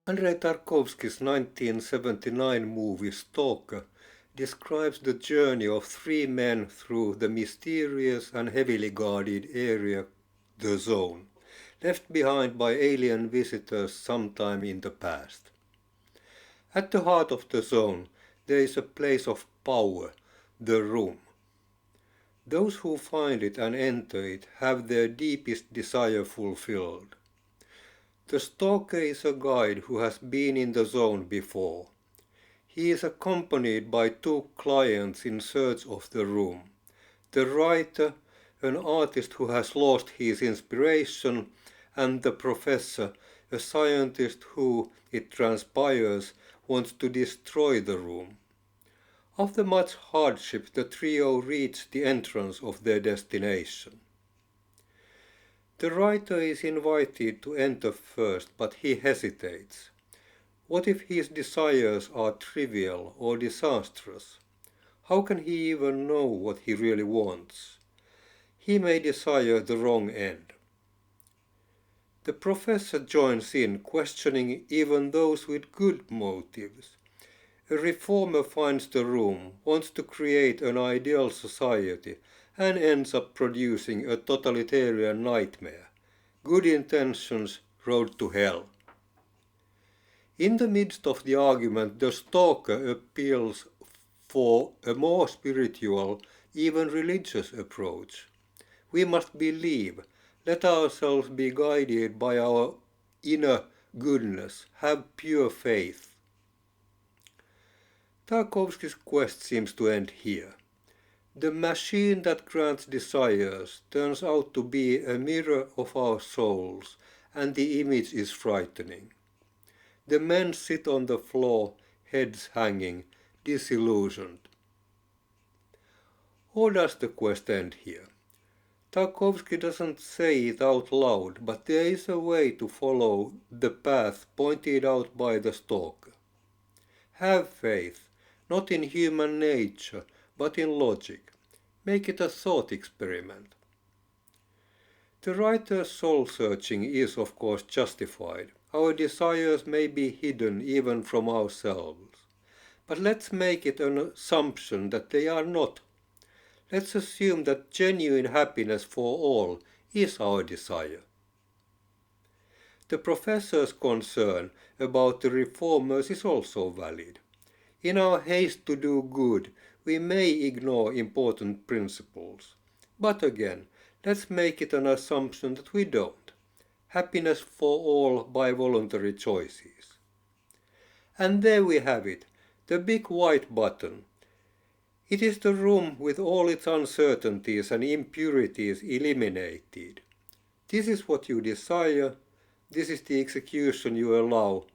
Andrei Tarkovsky's 1979 movie Stalker describes the journey of three men through the mysterious and heavily guarded area, the Zone, left behind by alien visitors sometime in the past. At the heart of the Zone, there is a place of power, the Room. Those who find it and enter it have their deepest desire fulfilled. The stalker is a guide who has been in the Zone before. He is accompanied by two clients in search of the room. The writer, an artist who has lost his inspiration, and the professor, a scientist who, it transpires, wants to destroy the room. After much hardship, the trio reach the entrance of their destination. The writer is invited to enter first, but he hesitates. What if his desires are trivial or disastrous? How can he even know what he really wants? He may desire the wrong end. The professor joins in, questioning even those with good motives. A reformer finds the room, wants to create an ideal society, and ends up producing a totalitarian nightmare. Good intentions, road to hell. In the midst of the argument, the stalker appeals for a more spiritual, even religious approach. We must believe, let ourselves be guided by our inner goodness, have pure faith. Tarkovsky's quest seems to end here. The machine that grants desires turns out to be a mirror of our souls, and the image is frightening. The men sit on the floor, heads hanging, disillusioned. Or does the quest end here? Tarkovsky doesn't say it out loud, but there is a way to follow the path pointed out by the stalker. Have faith, not in human nature, but in logic. Make it a thought experiment. The writer's soul-searching is, of course, justified. Our desires may be hidden even from ourselves. But let's make it an assumption that they are not. Let's assume that genuine happiness for all is our desire. The professor's concern about the reformers is also valid. In our haste to do good, we may ignore important principles. But again, let's make it an assumption that we don't. Happiness for all by voluntary choices. And there we have it, the big white button. It is the room with all its uncertainties and impurities eliminated. This is what you desire, this is the execution you allow,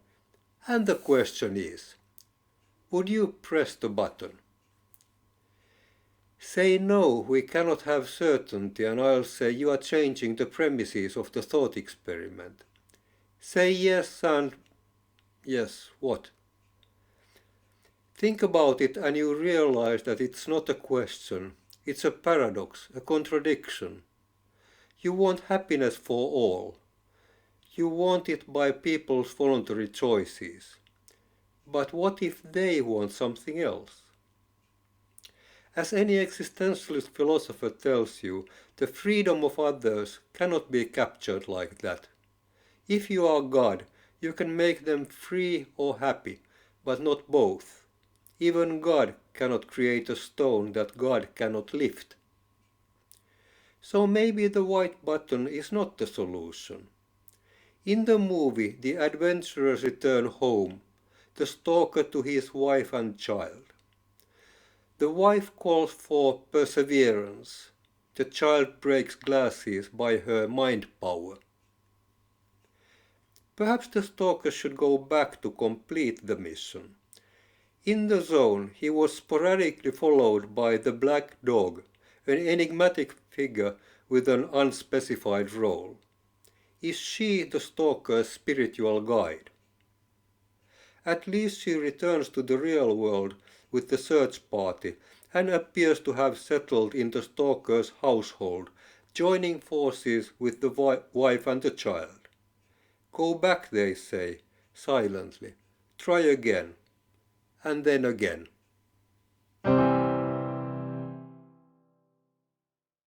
and the question is, would you press the button? Say no, we cannot have certainty, and I'll say you are changing the premises of the thought experiment. Say yes and yes, what? Think about it and you realize that it's not a question, it's a paradox, a contradiction. You want happiness for all. You want it by people's voluntary choices. But what if they want something else? As any existentialist philosopher tells you, the freedom of others cannot be captured like that. If you are God, you can make them free or happy, but not both. Even God cannot create a stone that God cannot lift. So maybe the white button is not the solution. In the movie, the adventurers return home, the stalker to his wife and child. The wife calls for perseverance. The child breaks glasses by her mind power. Perhaps the stalker should go back to complete the mission. In the Zone, he was sporadically followed by the black dog, an enigmatic figure with an unspecified role. Is she the stalker's spiritual guide? At least she returns to the real world with the search party and appears to have settled in the stalker's household, joining forces with the wife and the child. Go back, they say, silently. Try again, and then again.